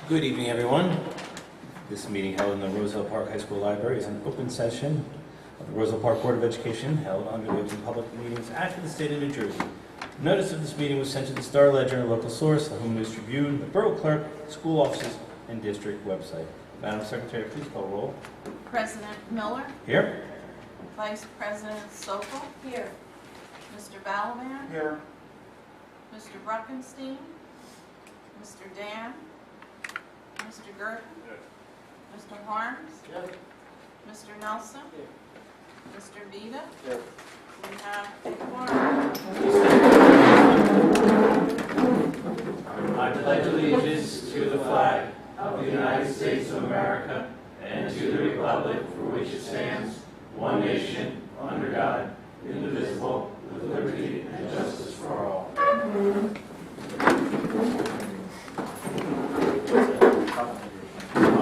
Good evening, everyone. This meeting held in the Roselle Park High School Library is an open session of the Roselle Park Board of Education held under the Open Public Meetings Act of the State of New Jersey. Notice of this meeting was sent to the Star Ledger and local source, the Home News Tribune, the Borough Clerk, school offices, and district website. Madam Secretary, please call roll. President Miller, Here. Vice President Sokol. Here. Mr. Balaban. Here. Mr. Bruckenstein. Mr. Dan. Mr. Gerken. Mr. Harms. Mr. Nelson. Mr. Vida. We have a quorum. I pledge allegiance to the flag of the United States of America and to the republic for which it stands, one nation, under God, indivisible, with liberty and justice for all.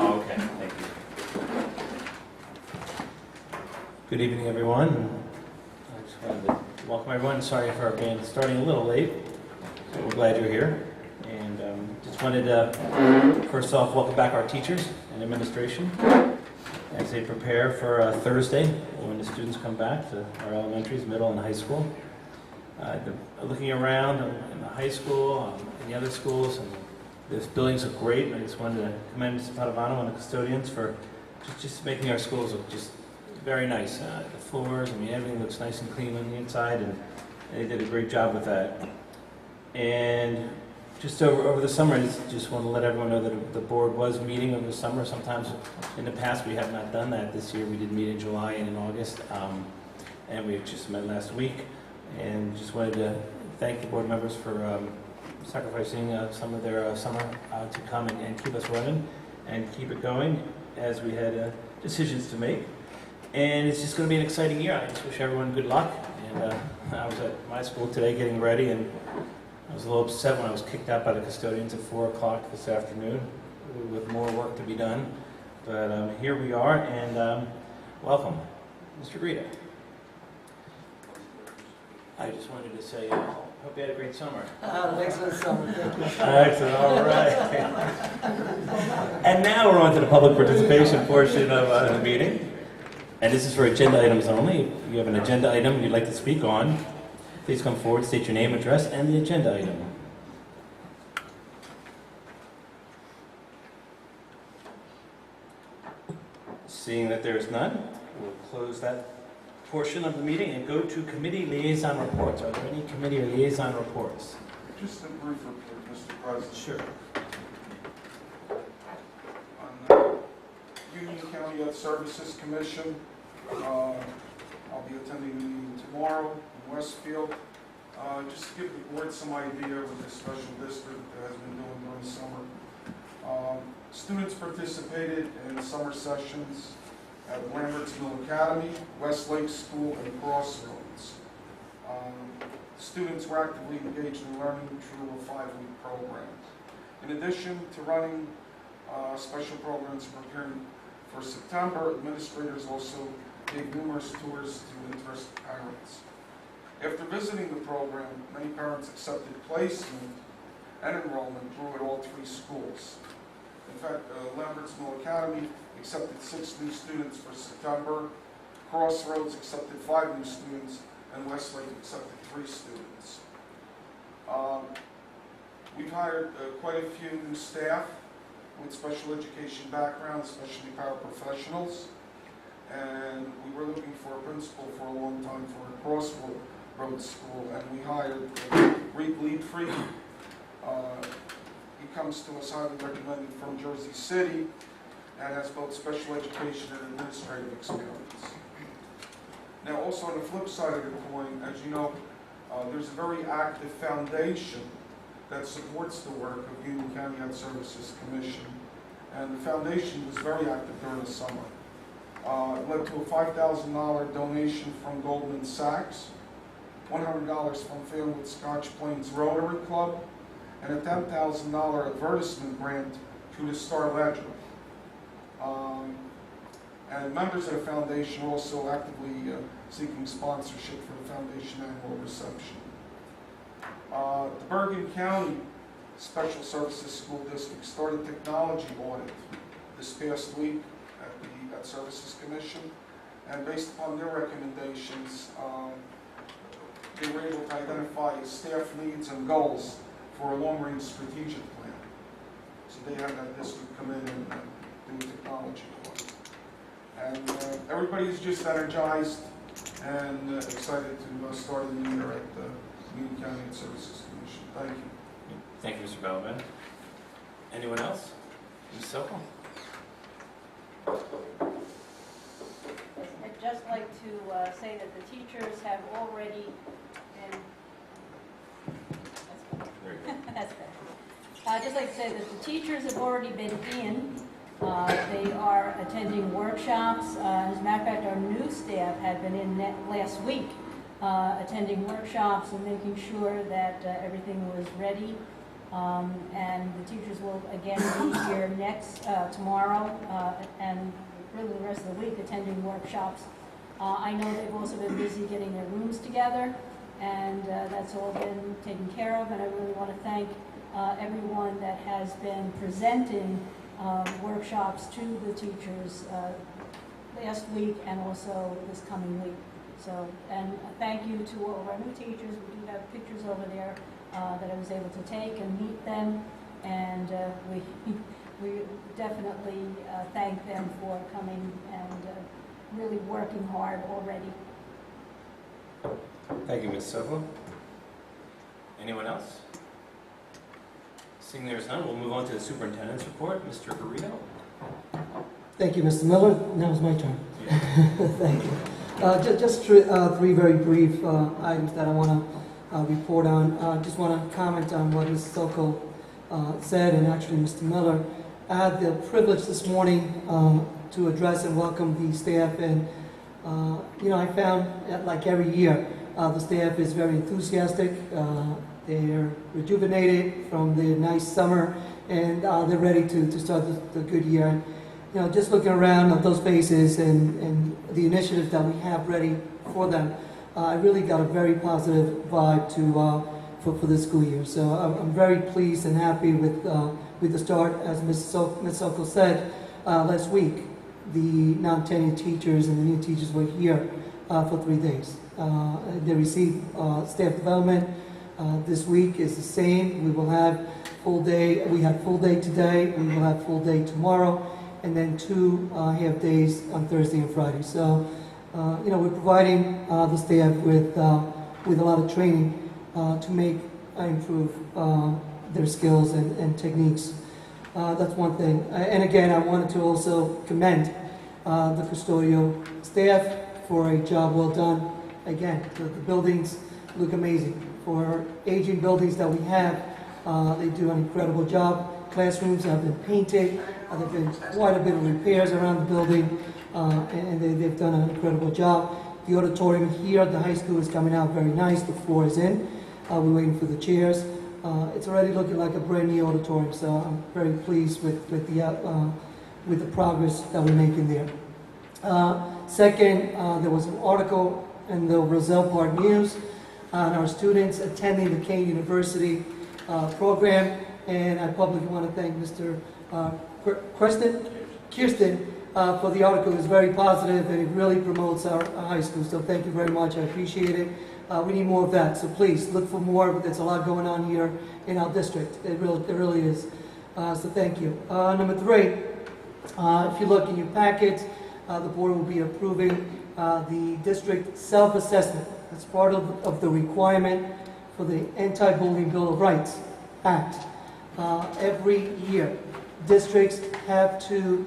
Okay, thank you. Good evening, everyone. I just wanted to welcome everyone. Sorry for being starting a little late. So we're glad you're here. And just wanted to, first off, welcome back our teachers and administration as they prepare for Thursday when the students come back to our elementaries, middle, and high school. Looking around in the high school, in the other schools, and these buildings look great. And I just wanted to commend Mr. Padovano and the custodians for just making our schools look just very nice. The floors, I mean, everything looks nice and clean on the inside, and they did a great job with that. And just over the summer, I just want to let everyone know that the board was meeting over the summer. Sometimes in the past we have not done that. This year we did meet in July and in August, and we just met last week. And just wanted to thank the board members for sacrificing some of their summer to come and keep us running and keep it going as we had decisions to make. And it's just going to be an exciting year. I just wish everyone good luck. And I was at my school today getting ready, and I was a little upset when I was kicked out by the custodians at 4 o'clock this afternoon with more work to be done. But here we are, and welcome. Mr. Greta. I just wanted to say, hope you had a great summer. Thanks for the summer. Thank you. Excellent, all right. And now we're on to the public participation portion of the meeting. And this is for agenda items only. If you have an agenda item you'd like to speak on, please come forward, state your name, address, and the agenda item. Seeing that there is none, we'll close that portion of the meeting and go to committee liaison reports. Are there any committee or liaison reports? Just a brief report, Mr. President. Sure. On the Union County Youth Services Commission, I'll be attending the meeting tomorrow in Westfield. Just to give the board some idea what the special district has been doing during the summer. Students participated in summer sessions at Lambert's Mill Academy, Westlake School, and Crossroads. Students were actively engaged in learning through a 5-week program. In addition to running special programs preparing for September, administrators also gave numerous tours to interested parents. After visiting the program, many parents accepted placement and enrollment through at all 3 schools. In fact, Lambert's Mill Academy accepted 6 new students for September, Crossroads accepted 5 new students, and Westlake accepted 3 students. We've hired quite a few new staff with special education backgrounds, especially paraprofessionals, and we were looking for a principal for a long time for a Crossroads school, and we hired Reed Leadfree. He comes to us highly recommended from Jersey City and has both special education and administrative experience. Now, also on the flip side of the coin, as you know, there's a very active foundation that supports the work of Union County Youth Services Commission, and the foundation was very active during the summer. It led to a $5,000 donation from Goldman Sachs, $100 from Fairwood Scotch Plains Rotary Club, and a $10,000 advertisement grant through the Star Ledger. And members of the foundation are also actively seeking sponsorship for the foundation annual reception. The Bergen County Special Services School District started technology audit this past week at Services Commission, and based upon their recommendations, they were able to identify staff needs and goals for a long-range strategic plan. So they had that district come in and do a technology audit. And everybody's just energized and excited to start a new year at the Meeting County and Services Commission. Thank you. Thank you, Mr. Belvin. Anyone else? Ms. Sokol? I'd just like to say that the teachers have already been, Very good. that's good. I'd just like to say that the teachers have already been in. They are attending workshops. As a matter of fact, our new staff had been in last week, attending workshops and making sure that everything was ready. And the teachers will again be here tomorrow, and really the rest of the week attending workshops. I know they've also been busy getting their rooms together, and that's all been taken care of. And I really want to thank everyone that has been presenting workshops to the teachers last week and also this coming week. So, and thank you to all of our new teachers. We do have pictures over there that I was able to take and meet them, and we definitely thank them for coming and really working hard already. Thank you, Ms. Sokol. Anyone else? Seeing there's none, we'll move on to the superintendent's report. Mr. Garrido? Thank you, Mr. Miller. Now it's my turn. Thank you. Just three very brief items that I want to report on. Just want to comment on what Ms. Sokol said, and actually Mr. Miller. I had the privilege this morning to address and welcome the staff, and I found, like every year, the staff is very enthusiastic. They're rejuvenated from the nice summer, and they're ready to start the good year. Just looking around at those faces and the initiatives that we have ready for them, I really got a very positive vibe for this school year. So I'm very pleased and happy with the start. As Ms. Sokol said last week, the non-tenured teachers and the new teachers were here for 3 days. They received staff development. This week is the same. We will have full day. We had full day today. We will have full day tomorrow, and then 2 half days on Thursday and Friday. So, we're providing the staff with a lot of training to make improve their skills and techniques. That's one thing. And again, I wanted to also commend the custodial staff for a job well done. Again, the buildings look amazing. For aging buildings that we have, they do an incredible job. Classrooms have been painted. There have been quite a bit of repairs around the building, and they've done an incredible job. The auditorium here at the high school is coming out very nice. The floor is in. We're waiting for the chairs. It's already looking like a brand new auditorium, so I'm very pleased with the progress that we're making there. Second, there was an article in the Roselle Park News on our students attending the Kane University program, and I publicly want to thank Mr. Kirsten for the article. It's very positive and it really promotes our high school, so thank you very much. I appreciate it. We need more of that, so please look for more. There's a lot going on here in our district. It really is. So thank you. Number 3, if you look in your packets, the board will be approving the district self-assessment. It's part of the requirement for the Anti-Bullying Bill of Rights Act. Every year, districts have to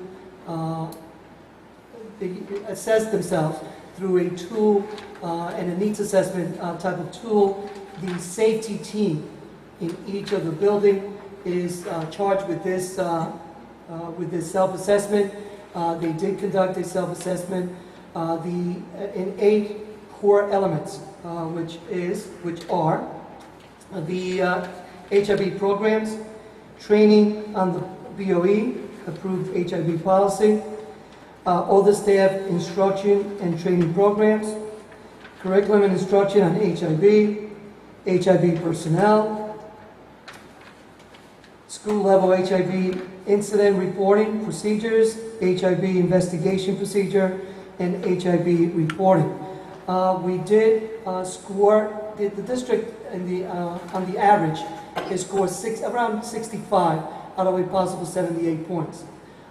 assess themselves through a tool and a needs assessment type of tool. The safety team in each of the building is charged with this self-assessment. They did conduct a self-assessment in 8 core elements, which are the HIV programs, training on the BOE approved HIV policy, all the staff instruction and training programs, curriculum and instruction on HIV personnel, school level HIV incident reporting procedures, HIV investigation procedure, and HIV reporting. We did score, the district on the average is scored around 65 out of a possible 78 points.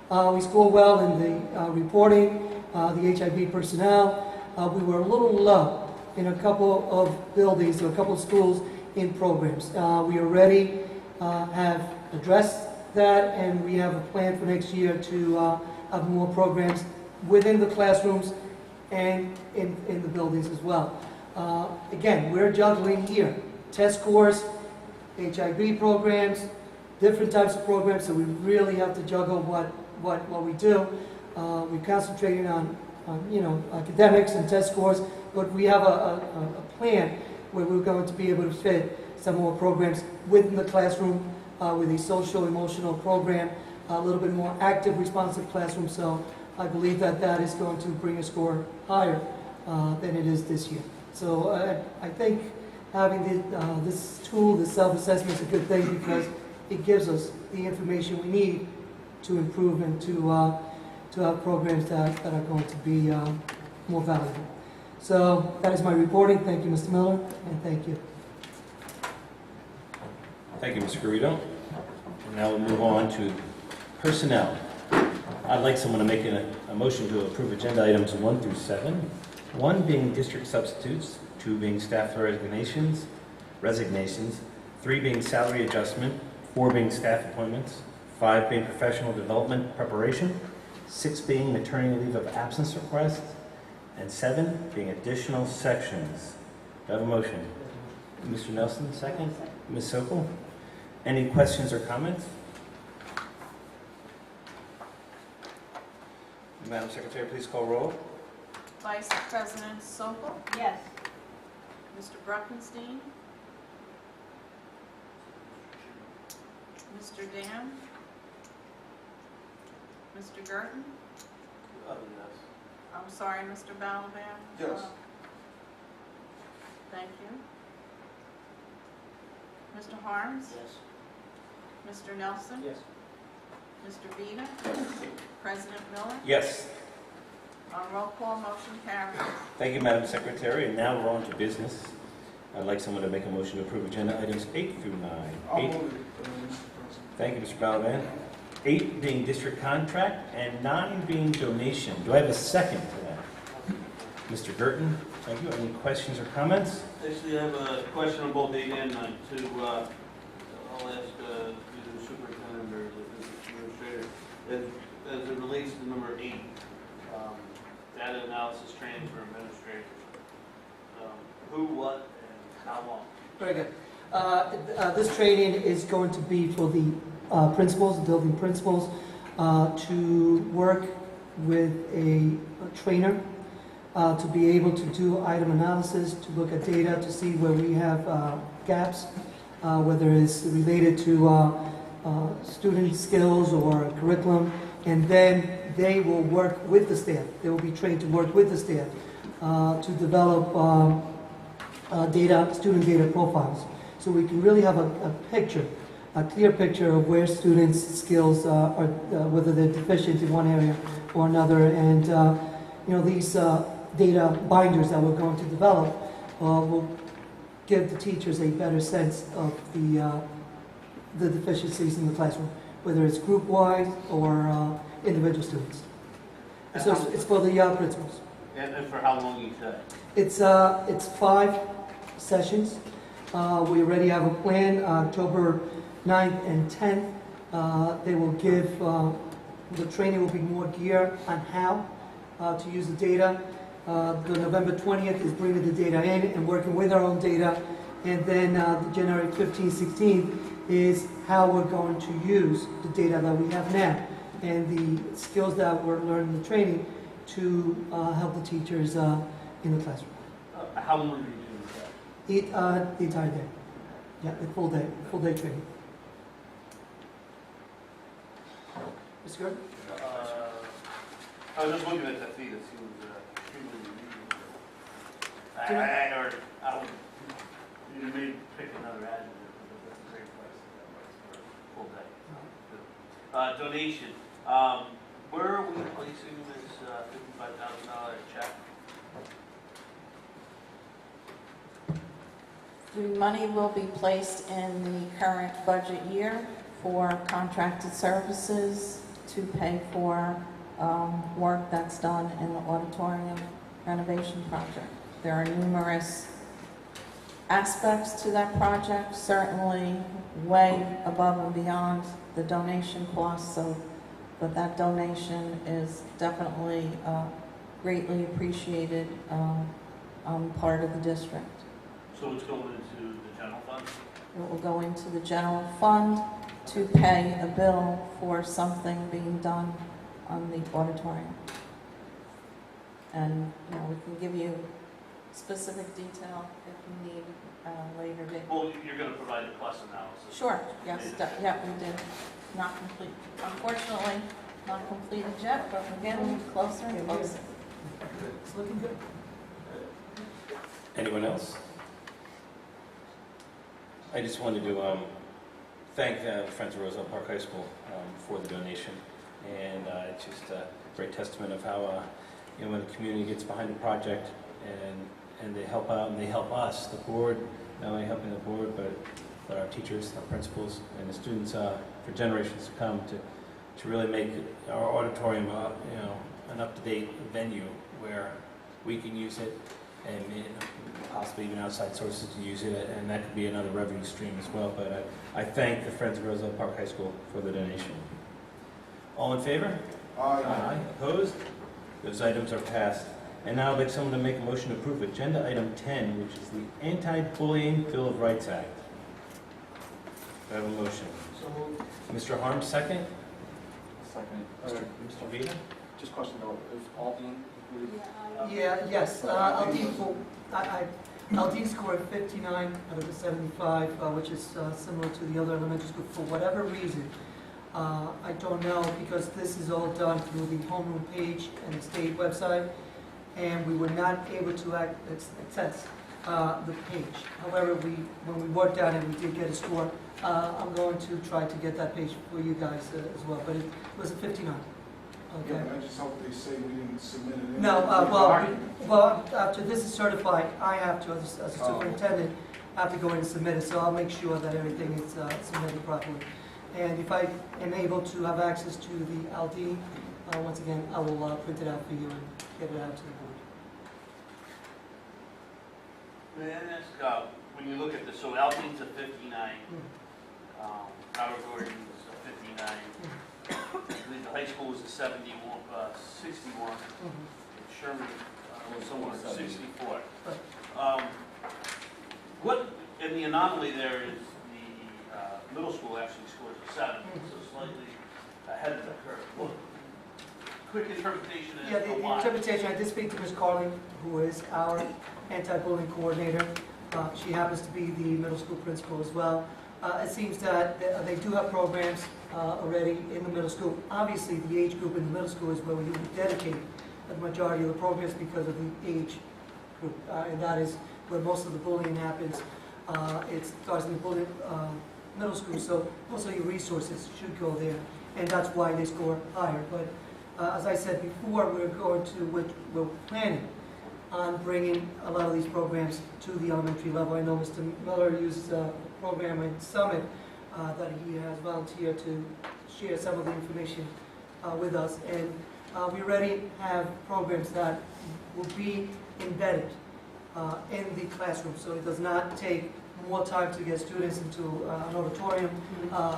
We scored well in the reporting, the HIV personnel. We were a little low in a couple of buildings or a couple of schools in programs. We already have addressed that, and we have a plan for next year to have more programs within the classrooms and in the buildings as well. Again, we're juggling here test scores, HIV programs, different types of programs, so we really have to juggle what we do. We're concentrating on academics and test scores, but we have a plan where we're going to be able to fit some more programs within the classroom with a social emotional program, a little bit more active, responsive classroom. So I believe that is going to bring a score higher than it is this year. So I think having this tool, this self-assessment, is a good thing because it gives us the information we need to improve and to have programs that are going to be more valuable. So that is my reporting. Thank you, Mr. Miller, and thank you. Thank you, Mr. Garrido. And now we'll move on to personnel. I'd like someone to make a motion to approve agenda items 1 through 7. 1 being district substitutes, 2 being staff resignations, 3 being salary adjustment, 4 being staff appointments, 5 being professional development preparation, 6 being maternity leave of absence requests, and 7 being additional sections. Do I have a motion? Mr. Nelson, second. Ms. Sokol? Any questions or comments? Madam Secretary, please call roll. Vice President Sokol, Yes. Mr. Bruckenstein, Mr. Dan, Mr. Gerton, I'm sorry, Mr. Balaban? Yes. Thank you. Mr. Harms? Yes. Mr. Nelson? Yes. Mr. Vita? President Miller? Yes. On roll call, motion carries. Thank you, Madam Secretary. And now we're on to business. I'd like someone to make a motion to approve agenda items 8 through 9. I'll 8. move it, Mr. President. Thank you, Mr. Balaban. 8 being district contract and 9 being donation. Do I have a second to that? Mr. Gerton, thank you. Any questions or comments? Actually, I have a question on both 8 and 9 too. I'll ask either the superintendent or the administrator. As it relates to number 8, data analysis training for administrators. Who, what, and how long? Very good. This training is going to be for the principals, the building principals, to work with a trainer to be able to do item analysis, to look at data, to see where we have gaps, whether it's related to student skills or curriculum, and then they will work with the staff. They will be trained to work with the staff to develop student data profiles. So we can really have a picture, a clear picture of where students' skills are, whether they're deficient in one area or another. And these data binders that we're going to develop will give the teachers a better sense of the deficiencies in the classroom, whether it's group-wide or individual students. So it's for the principals. And for how long each day? It's 5 sessions. We already have a plan, October 9th and 10th. They will give, the training will be more geared on how to use the data. The November 20th is bringing the data in and working with our own data. And then the January 15th, 16th is how we're going to use the data that we have now and the skills that we're learning in the training to help the teachers in the classroom. How long are you doing that? The entire day. Yeah, the full day training. Ms. Gordon? I was just looking at that fee. That seems extremely reasonable. Can I would, you may pick another adjective, but that's a great price for a full day. donation. Where are we placing this $55,000 check? The money will be placed in the current budget year for contracted services to pay for work that's done in the auditorium renovation project. There are numerous aspects to that project, certainly way above and beyond the donation cost, but that donation is definitely greatly appreciated on the part of the district. So it's going into the general fund? It will go into the general fund to pay a bill for something being done on the auditorium. And, you know, we can give you specific detail if you need later date. Well, you're going to provide the plus analysis. Sure, yes, yeah, we did. Not complete, unfortunately, not completed yet, but we're getting closer and closer. It's looking good. Anyone else? I just wanted to thank Friends of Roselle Park High School for the donation, and it's just a great testament of how you know, when the community gets behind a project and they help out and they help us, the board, not only helping the board, but our teachers, our principals, and the students for generations to come to really make our auditorium you know, an up-to-date venue where we can use it and possibly even outside sources to use it, and that could be another revenue stream as well. But I thank the Friends of Roselle Park High School for the donation. All in favor? Aye. Opposed? Those items are passed. And now I'd like someone to make a motion to approve Agenda Item 10, which is the Anti-Bullying Bill of Rights Act. Do I have a motion? So moved. Mr. Harms, second? Second. Mr. Vita? Just question though, is Aldine included? Yeah, yes, Aldine scored 59 out of the 75, which is similar to the other elementary school. For whatever reason, I don't know, because this is all done through the homeroom page and the state website, and we were not able to access the page. However, when we worked on it, we did get a score. I'm going to try to get that page for you guys as well, but it was a 59. Yeah, Okay. but I just hope they say we didn't submit it. in. No, well, after this is certified, I have to, as a superintendent, have to go in and submit it, so I'll make sure that everything is submitted properly. And if I am able to have access to the Aldine, once again, I will print it out for you and get it out to the board. May I ask, when you look at this, so Alpine's a 59, Howard Gordon's a 59, I believe the high school was a 61, Sherman was somewhere 64. And the anomaly there is the middle school actually scores a 7, so slightly ahead of the curve. Well, quick interpretation Yeah, as to the why. interpretation, I did speak to Ms. Carling, who is our anti-bullying coordinator. She happens to be the middle school principal as well. It seems that they do have programs already in the middle school. Obviously, the age group in the middle school is where we dedicate the majority of the programs because of the age group, and that is where most of the bullying happens. It starts in the middle school, so most of your resources should go there, and that's why they score higher. But as I said before, we're planning on bringing a lot of these programs to the elementary level. I know Mr. Miller used a program in Summit that he has volunteered to share some of the information with us, and we already have programs that will be embedded in the classroom, so it does not take more time to get students into an auditorium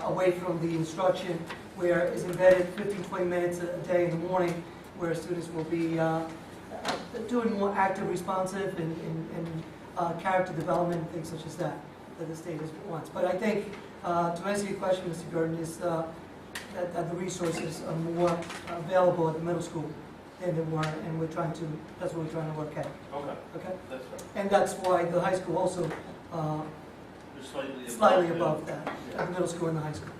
away from the instruction, where it's embedded 15-20 minutes a day in the morning, where students will be doing more active, responsive, and character development, things such as that the state wants. But I think, to answer your question, Mr. Gordon, is that the resources are more available at the middle school than they were, and that's what we're trying to work at. Okay, Okay? that's right. And that's why the high school also Just slightly above that, the middle school and the high school.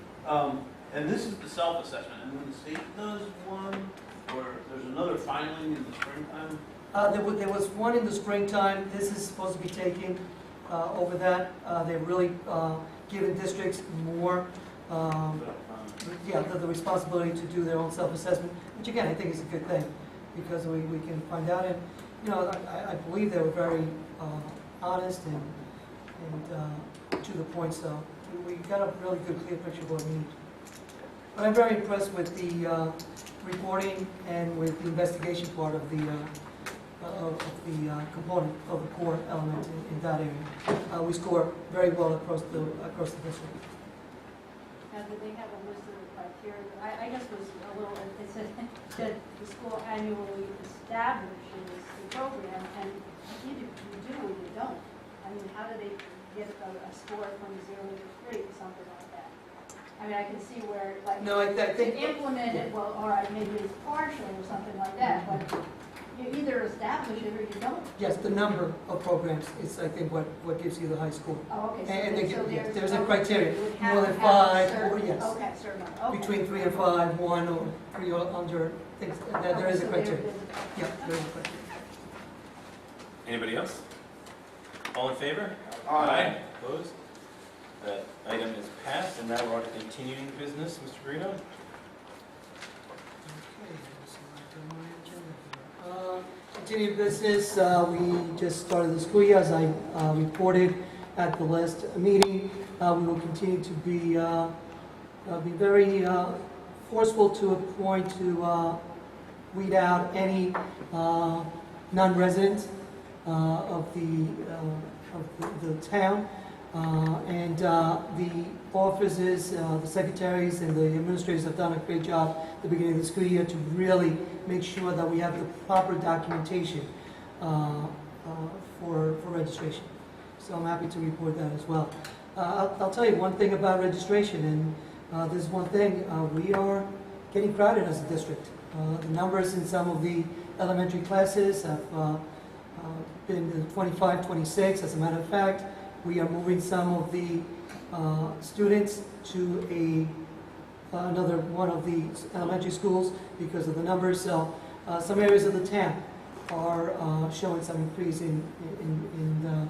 And this is the self-assessment, and when the state does one, or there's another filing in the springtime? There was one in the springtime. This is supposed to be taking over that. They're really giving districts more the responsibility to do their own self-assessment, which again, I think is a good thing, because we can find out, and, I believe they were very honest and to the point, so we got a really good, clear picture of what we need. But I'm very impressed with the reporting and with the investigation part of the component of the core element in that area. We score very well across the district. Now, do they have a list of the criteria? I just was a little, it said that the school annually establishes the program, and either you do or you don't. I mean, how do they get a score from 0 to 3 or something like that? I mean, I can see where, like, No, I to think, implement it, well, or maybe it's partial or something like that, but you either establish it or you don't. yes, the number of programs is, I think, what gives you the high score. Oh, okay. And they so get- there's a okay, criteria. you would have More to than have a 5, certain- or yes. Okay, certain number. Okay. Between 3 and 5, 1 or 3 or under, things, there is a Okay, so criteria. there is a- Yeah, there is a criteria. Anybody else? All in favor? Aye. Opposed? That item is passed, and now we're on to continuing business. Mr. Guido? Continuing business, we just started the school year, as I reported at the last meeting. We will continue to be very forceful to a point to weed out any non-residents of the town. And the officers, the secretaries, and the administrators have done a great job at the beginning of the school year to really make sure that we have the proper documentation for registration. So I'm happy to report that as well. I'll tell you one thing about registration, and this is one thing, we are getting crowded as a district. The numbers in some of the elementary classes have been 25, 26. As a matter of fact, we are moving some of the students to another one of the elementary schools because of the numbers. So some areas of the town are showing some increase in the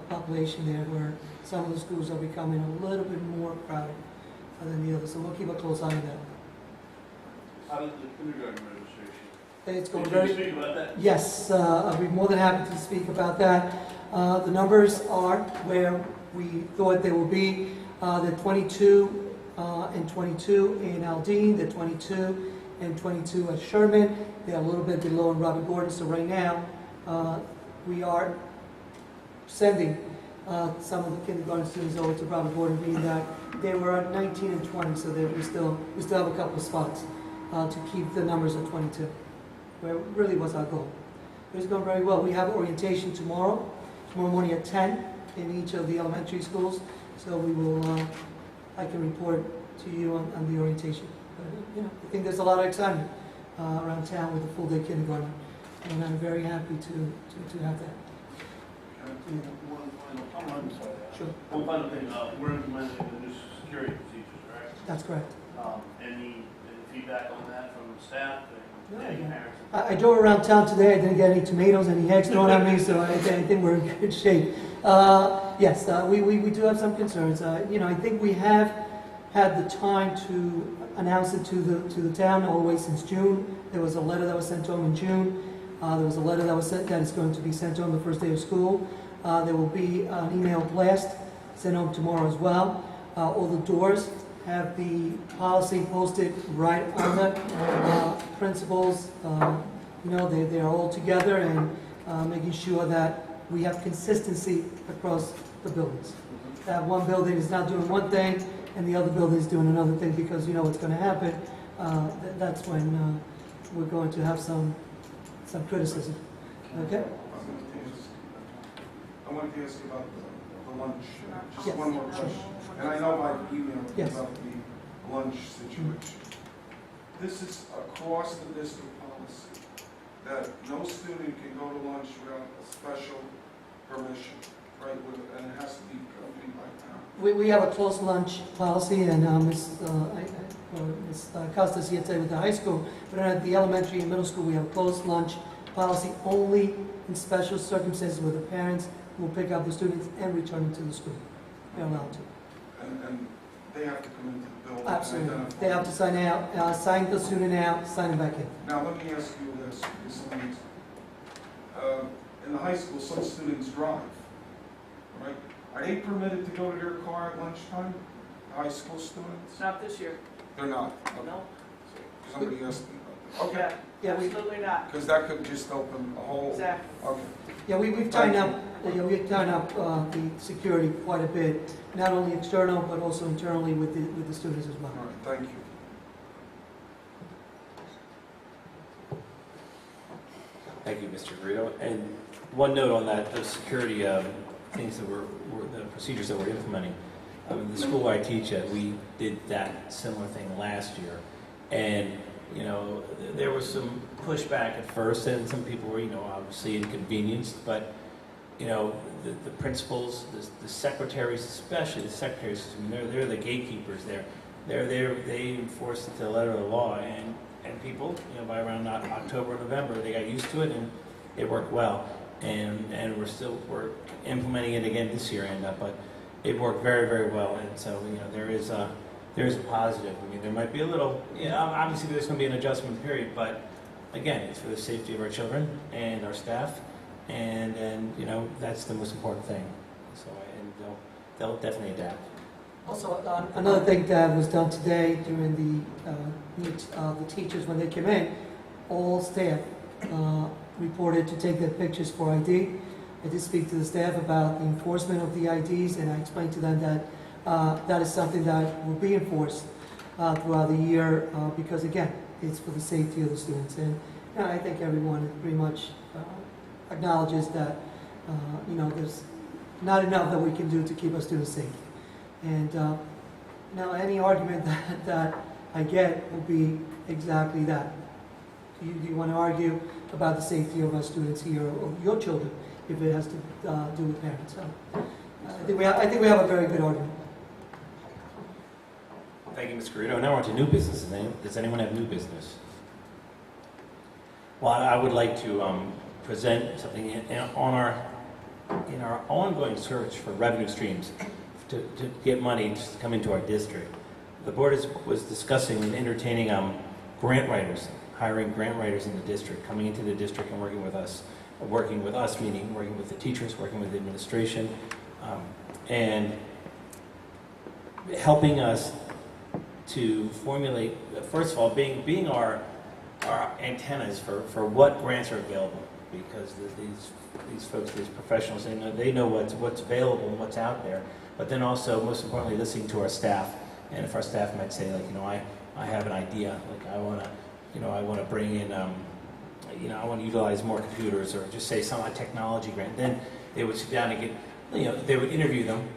population there, where some of the schools are becoming a little bit more crowded than the others. So we'll keep a close eye on that. How does the kindergarten registration? It's going Can very. you speak about that? Yes, I'll be more than happy to speak about that. The numbers are where we thought they will be. The 22 and 22 in Aldine, the 22 and 22 at Sherman. They're a little bit below in Robert Gordon. So right now, we are sending some of the kindergarten students over to Robert Gordon, being that they were at 19 and 20, so we still have a couple of spots to keep the numbers at 22, where really was our goal. But it's going very well. We have orientation tomorrow morning at 10 in each of the elementary schools, so we will, I can report to you on the orientation. But, I think there's a lot of excitement around town with the full-day kindergarten, and I'm very happy to have that. One final, I'm sorry. Sure. One final thing, we're implementing the new security procedures, right? That's correct. Any feedback on that from staff No, and any yeah. parents? I drove around town today. I didn't get any tomatoes, any eggs thrown at me, so I think we're in good shape. Yes, we do have some concerns. I think we have had the time to announce it to the town all the way since June. There was a letter that was sent to them in June. There was a letter that was sent that is going to be sent to them the first day of school. There will be an email blast sent home tomorrow as well. All the doors have the policy posted right on them. Principals, they are all together and making sure that we have consistency across the buildings. That one building is not doing one thing and the other building is doing another thing, because you know what's going to happen. That's when we're going to have some criticism. Okay? I wanted to ask you about the lunch, just Yes. one more question. And I know by email Yes. about the lunch situation. This is across the district policy, that no student can go to lunch without a special permission, right? And it has to be accompanied by town. We have a closed lunch policy, and Ms. Costa's here today with the high school, but at the elementary and middle school, we have a closed lunch policy only in special circumstances where the parents will pick up the students and return them to the school. They're allowed to. And they have to come into the building. and Absolutely. identify. They have to sign the student out, sign them back in. Now, let me ask you this, Ms. Leeds. In the high school, some students drive, right? Are they permitted to go to their car at lunchtime, high school students? Not this year, They're not? no. Somebody asked me about that. Okay, Yeah, Absolutely not, because that could just open a whole, exactly. okay. Yeah, we've tightened up, the security quite a bit, not only external, but also internally with the students as well. All right, thank you. Thank you, Mr. Garrido. And one note on that, those security things that were the procedures that we're implementing. The school I teach at, we did that similar thing last year. And, you know, there was some pushback at first, and some people were, you know, obviously inconvenienced, but, you know, the principals, the secretaries, especially the secretaries, I mean, they're the gatekeepers there. They enforce it to the letter of the law, and people, you know, by around October, November, they got used to it, and it worked well. And we're implementing it again this year, but it worked very, very well. And so, you know, there is a positive. I mean, there might be a little, you know, obviously there's going to be an adjustment period, but again, it's for the safety of our children and our staff, and you know, that's the most important thing. So, and they'll definitely adapt. Also, another thing that was done today during the teachers, when they came in, all staff reported to take their pictures for ID. I did speak to the staff about the enforcement of the IDs, and I explained to them that that is something that will be enforced throughout the year because, again, it's for the safety of the students. And I think everyone pretty much acknowledges that, you know, there's not enough that we can do to keep our students safe. And now any argument that I get will be exactly that. Do you want to argue about the safety of our students here or your children if it has to do with parents? So I think we have a very good argument. Thank you, Ms. Garrido. Now we're on to new business. Does anyone have new business? Well, I would like to present something in our ongoing search for revenue streams to get money to come into our district. The board was discussing and entertaining grant writers, hiring grant writers in the district, coming into the district and working with us, meaning working with the teachers, working with the administration, and helping us to formulate, first of all, being our antennas for what grants are available, because these folks, these professionals, they know what's available and what's out there, but then also, most importantly, listening to our staff. And if our staff might say, like, you know, I have an idea, like I want to bring in, I want to utilize more computers, or just say some technology grant, then they would sit down and get, they would interview them,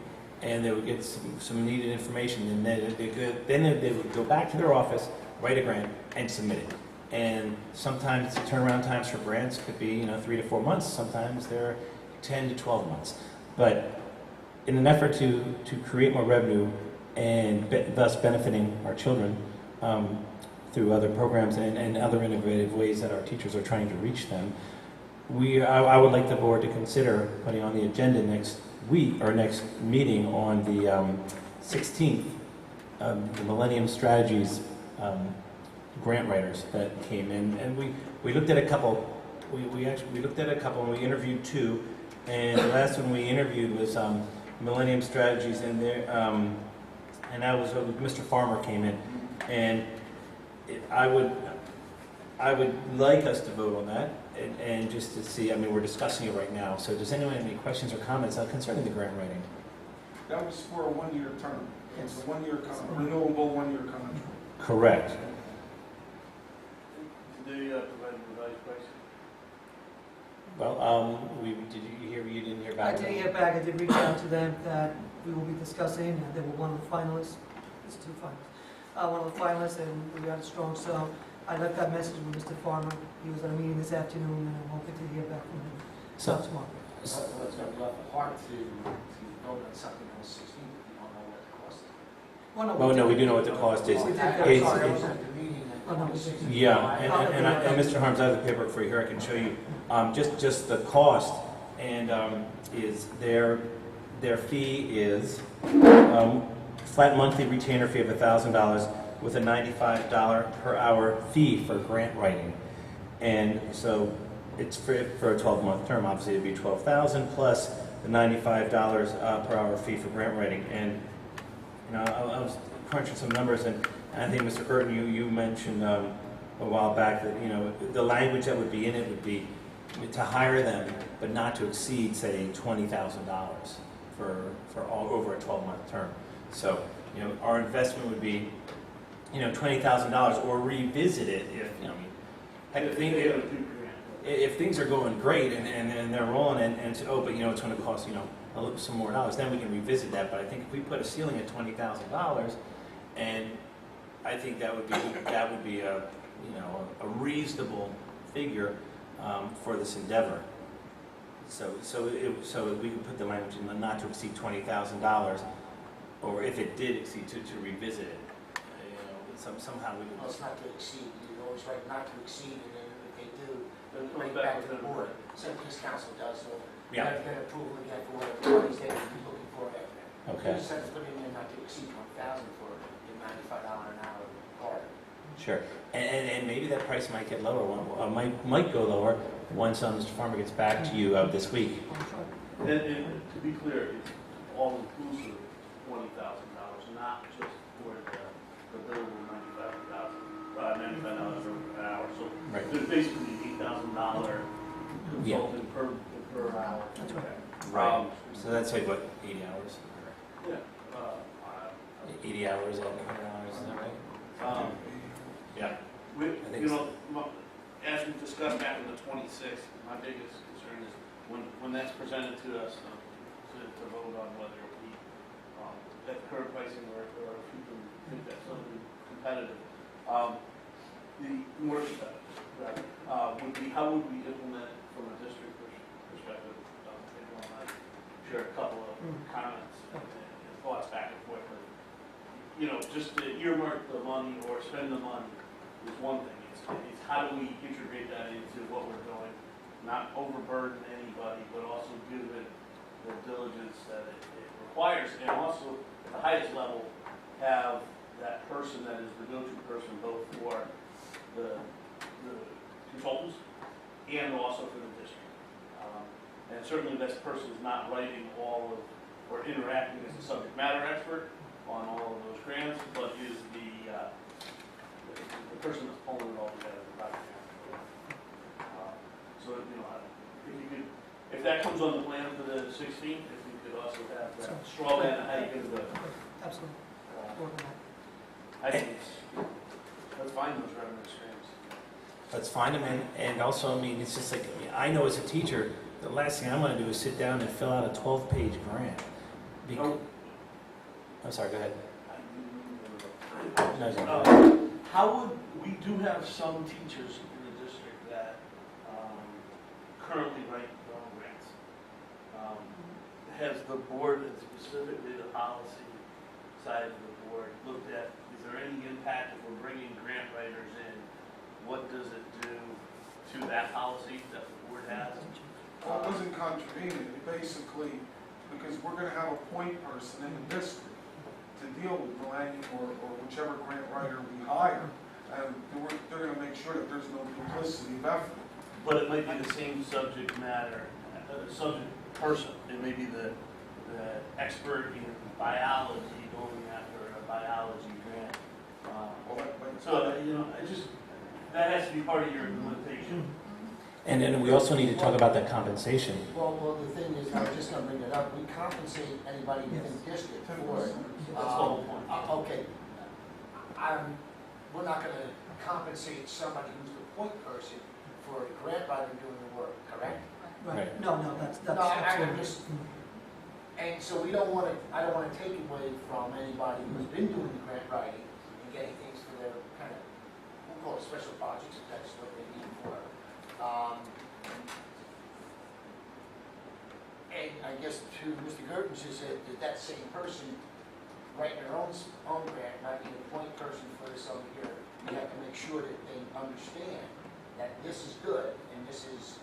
and they would get some needed information, and then they would go back to their office, write a grant, and submit it. And sometimes the turnaround times for grants could be 3 to 4 months. Sometimes they're 10 to 12 months. But in an effort to create more revenue and thus benefiting our children through other programs and other innovative ways that our teachers are trying to reach them, I would like the board to consider putting on the agenda next week, or next meeting on the 16th, the Millennium Strategies grant writers that came in, and we looked at a couple. We looked at a couple, and we interviewed 2. And the last one we interviewed was Millennium Strategies, and that was Mr. Farmer came in, and I would like us to vote on that, and just to see. I mean, we're discussing it right now. So, does anyone have any questions or comments concerning the grant writing? That was for a 1-year term. It's a 1-year renewable 1-year contract. Correct. Did they provide a revised price? Well, did you hear? You didn't hear back? I did hear back. I did reach out to them that we will be discussing, and they were one of the finalists. It's 2 finalists. One of the finalists, and we got it strong. So I left that message with Mr. Farmer. He was at a meeting this afternoon, and I'm hoping to hear back from him tomorrow. It's going to be awful hard to vote on something on the 16th if you don't know what the cost is. Oh no, we do know what the cost is. We did I that. was at the meeting. Oh, no, we didn't. Yeah, and Mr. Harms, I have the paperwork for you here. I can show you just the cost, and is their fee is flat monthly retainer fee of $1,000 with a $95 per hour fee for grant writing. And so it's for a 12-month term. Obviously, it'd be $12,000 plus the $95 per hour fee for grant writing. And I was crunching some numbers, and I think Mr. Curtin, you mentioned a while back that the language that would be in it would be to hire them, but not to exceed, say, $20,000 for over a 12-month term. So our investment would be $20,000, or revisit it if things are going great and they're rolling and but it's going to cost some more dollars, then we can revisit that. But I think if we put a ceiling at $20,000, and I think that would be a reasonable figure for this endeavor. So we could put the language in not to exceed $20,000, or if it did exceed, to revisit it. Somehow we Well, would. it's not to exceed, you always write not to exceed, and then if they do, they'll It bring goes it back back to the to the board. board. Same as council does, so you Yeah. have to get approval again for whatever monies they would be looking for after that. Okay. You just have to put in there not to exceed 20,000 for a $95 an hour part. Sure, and maybe that price might get lower, might go lower once Mr. Farmer gets back to you this week. And to be clear, it's all inclusive, $20,000, not just for the billable $95 an hour. So Right. there's basically $8,000 Yeah. consultant per hour. That's Okay. Right. So that's like what, 80 hours? Yeah. 80 hours at $100, is that right? Yeah. We, I think you know, as we discussed back on the 26th, my biggest concern is when that's presented to us to vote on whether we, at current pricing or if we can think that's something competitive. The work would be, how would we implement it from a district perspective? If you want to share a couple of comments and thoughts back and forth. Just to earmark the money or spend the money is one thing. It's how do we integrate that into what we're doing, not overburden anybody, but also give it the diligence that it requires, and also at the highest level have that person that is the go-to person both for the consultants and also for the district. And certainly this person is not writing all of or interacting as a subject matter expert on all of those grants, but is the person that's pulling it all together. So if that comes on the plan for the 16th, if we could also have that straw man, how you get the. Absolutely. Work on that. I think let's find those revenue streams. Let's find them, and also, it's just like, I know as a teacher, the last thing I want to do is sit down and fill out a 12-page grant. I'm sorry, go ahead. No, How would, we do have some teachers in the district that currently write their own grants. Has the board, and specifically the policy side of the board, looked at, is there any impact if we're bringing grant writers in? What does it do to that policy that the board has? Well, it doesn't contravene it. It basically, because we're going to have a point person in the district to deal with Delaney or whichever grant writer we hire, and they're going to make sure that there's no duplicity of effort. But it might be the same subject matter, subject person. It may be the expert in biology going after a biology grant. That has to be part of your implementation. And then we also need to talk about that compensation. Well, the thing is, I was just gonna bring it up, we compensate anybody within the district for it. That's the whole point. Okay, we're not gonna compensate somebody who's the point person for a grant writer doing the work, correct? Right. No, that's No, I'm absolutely. just, and so I don't wanna take away from anybody who's been doing the grant writing and getting things for their kind of, we'll call it special projects, if that's what they need for. And I guess to Mr. Gertens is that same person writing their own grant, not being a point person for this over here, we have to make sure that they understand that this is good and this is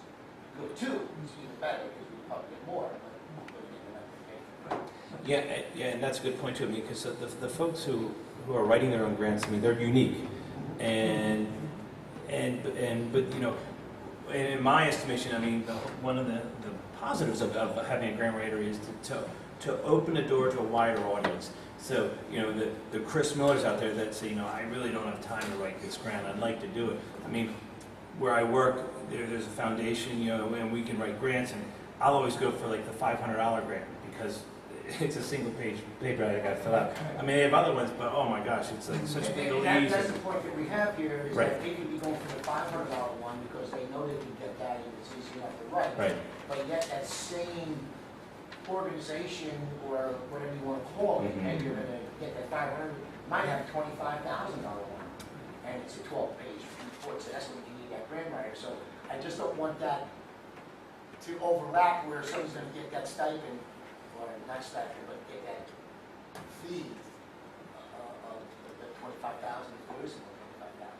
good too. It's even better because we probably get more, but we're getting enough to pay for it. Yeah, yeah, and that's a good point too, because the folks who are writing their own grants, I mean, they're unique. But you know, in my estimation, I mean, one of the positives of having a grant writer is to open the door to a wider audience. So, you know, the Chris Millers out there that say, you know, I really don't have time to write this grant, I'd like to do it. I mean, where I work, there's a foundation, you know, and we can write grants, and I'll always go for like the $500 grant, because it's a single page paper I gotta fill out. I mean, they have other ones, but oh my gosh, it's like such legalese. That's the point that we have here, is Right. that they could be going for the $500 one because they know they can get that and it's easy enough to write. Right. But yet that same organization, or whatever you want to call it, and you're gonna get that 500, might have a $25,000 one, and it's a 12-page report, so that's when you need that grant writer. So I just don't want that to overlap where someone's gonna get that stipend, or not stipend, but get that fee of the 25,000, if there isn't 25,000.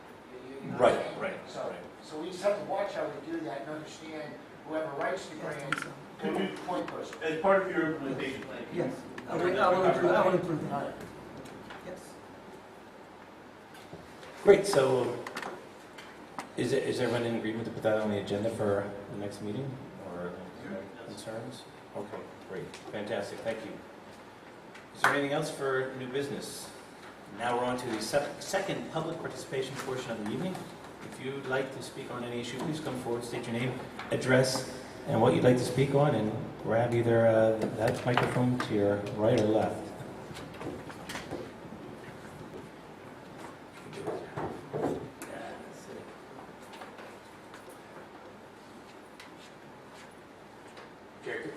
You know what I'm Right, saying? right, So, right. so we just have to watch how we do that and understand whoever writes the grant, or the point person. As part of your implementation plan. Yes, I will improve All that. right. Yes. Great, so is everyone in agreement to put that on the agenda for the next meeting, or concerns? Okay, great, fantastic, thank you. Is there anything else for new business? Now we're on to the second public participation portion of the evening. If you'd like to speak on any issue, please come forward, state your name, address, and what you'd like to speak on, and grab either that microphone to your right or left. Jacob?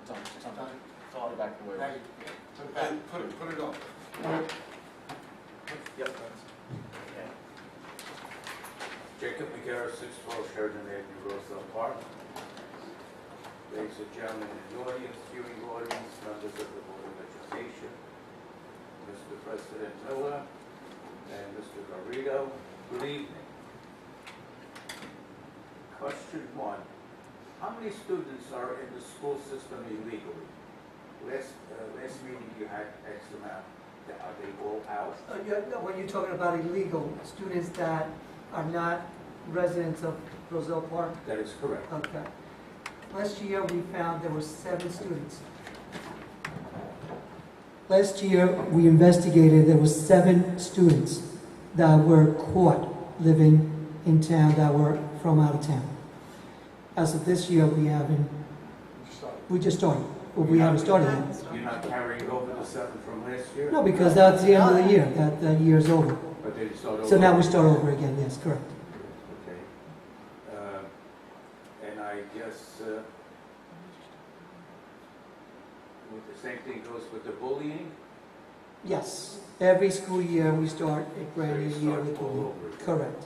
It's all back to where. Right, yeah. Put it back. Put it up. Yep. Jacob McGarrett, 612 Sheridan Avenue, Roselle Park. Ladies and gentlemen in the audience, viewing audience, members of the Board of Education, Mr. President Miller, and Mr. Garrido, good evening. Question 1. How many students are in the school system illegally? Last meeting you had X amount. Are they all out? No, when you're talking about illegal students that are not residents of Roselle Park? That is correct. Okay. Last year, we found there were 7 students. Last year, we investigated, there were 7 students that were caught living in town that were from out of town. As of this year, we haven't, we just started, but we haven't started yet. You're not carrying over the 7 from last year? No, because that's the end of the year, that year's over. But they start over? So now we start over again, yes, correct. Okay. And I guess, the same thing goes with the bullying? Yes, every school year, we start a brand new So year you with start all bullying. over again. Correct.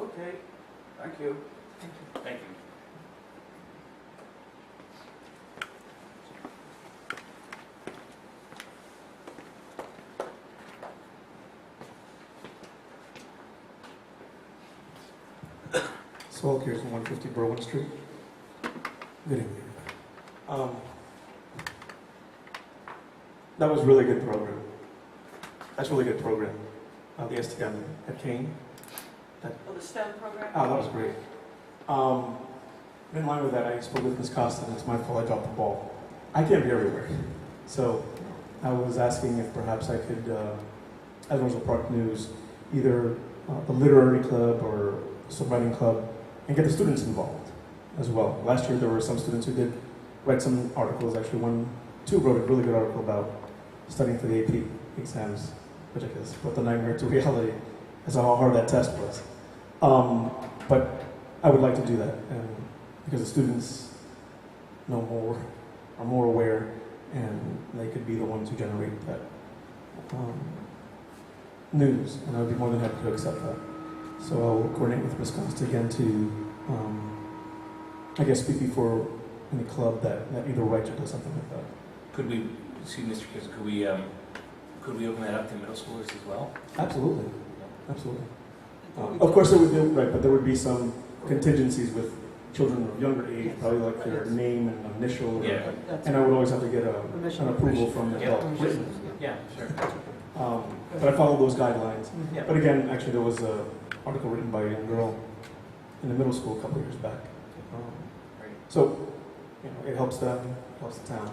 Okay, thank you. Thank you. Saul Kears, 150 Berwyn Street. Good evening. That was a really good program. That's a really good program. The STM at Kane. The STEM program? Oh, that was great. In line with that, I spoke with Ms. Costa, and it's my fault I dropped the ball. I can't be everywhere. So I was asking if perhaps I could, as Roselle Park News, either the literary club or some writing club, and get the students involved as well. Last year there were some students who did write some articles, actually two wrote a really good article about studying for the AP exams, which I guess brought the nightmare to reality as how hard that test was. But I would like to do that, and because the students know more, are more aware, and they could be the ones who generate that news, and I would be more than happy to accept that. So I'll coordinate with Ms. Costa again to, I guess, speak before any club that either writes or does something like that. Could we, excuse me, Mr. Kiss, could we open that up to middle schoolers as well? Absolutely, absolutely. Of course, there would be, right, but there would be some contingencies with children of younger age, probably like their name and initial, or- Yeah. That's and I would always have to get Permission. an approval from the Yeah. adult written. Yeah, sure. But I followed those guidelines. Yeah. But again, actually, there was an article written by a young girl in the middle school a couple of years back. Great. So, you know, it helps them, helps the town.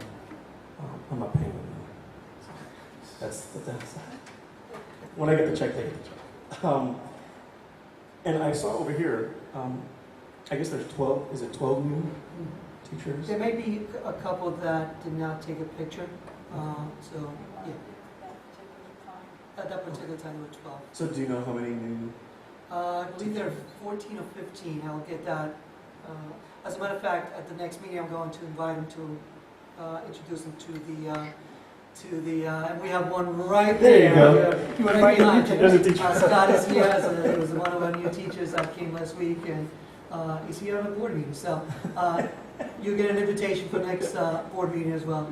I'm not paying them. That's when I get the check, they get the check. And I saw over here, I guess there's 12, is it 12 new teachers? There may be a couple that did not take a picture, so, yeah, at that particular time there were 12. So do you know how many new? I believe there are 14 or 15, I'll get that. As a matter of fact, at the next meeting, I'm going to invite them to introduce them to the, and we have one right there. There you go. You Right invite behind the you. teacher. There's a teacher. Scott is here, so he was one of our new teachers that came last week, and he's here on the board meeting, so you get an invitation for next board meeting as well.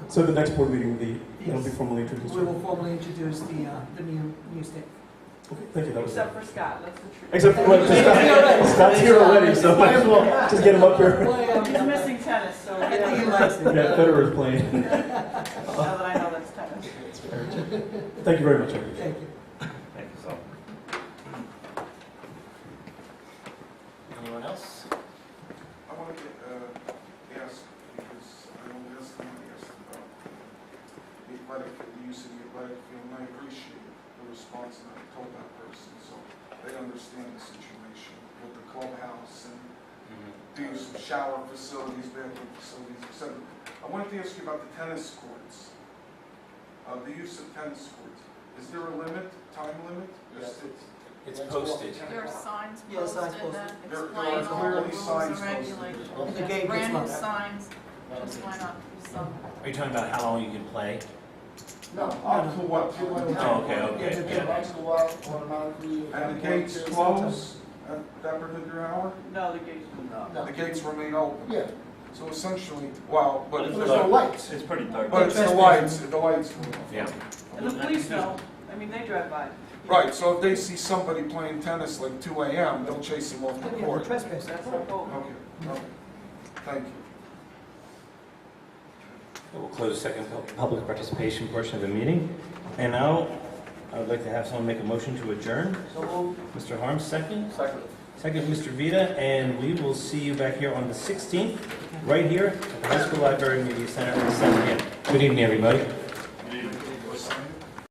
So the next board meeting, it'll be Yes. formally introduced. We will formally introduce the new state. Okay, thank you. That was Except for Scott, that's the truth. Except for Scott's here already, so might as well just get him up here. He's missing tennis, so I think he yeah. likes it. Yeah, Federer's playing. Now that I know that's tennis. Thank you very much, everybody. Thank you. Thank you, so. Anyone else? I want to ask, because I know last time I asked about the use of the athletic field, and I appreciate the response that I told that person, so they understand the situation with the clubhouse and the use of shower facilities, bathroom facilities, etc. I wanted to ask you about the tennis courts, the use of tennis courts. Is there a limit, time limit? Yes, It's posted. There are signs Yeah, signs posted that There explain are all the clearly rules signs and posted. regulations. And the gate gets Brand new locked. signs, just why not use some? Are you talking about how long you can play? No, Up to what time? Oh, okay, okay, If yeah. the lights go out automatically. And the gates close at that particular hour? No, the gates do not. No. The gates remain open? Yeah, So essentially, well, but but it's there's no lights. It's pretty dark. but it's the lights go off. Yeah. And the police know, I mean, they drive by. Right, so if they see somebody playing tennis like 2 a.m., they'll chase them off the Yeah, the court. trespass. That's the hope. Okay, thank you. We'll close the second public participation portion of the meeting. And now, I would like to have someone make a motion to adjourn. So moved. Mr. Harms, second. Second. Second, Mr. Vita, and we will see you back here on the 16th, right here at the High School Library Media Center at 7 p.m. Good evening, everybody.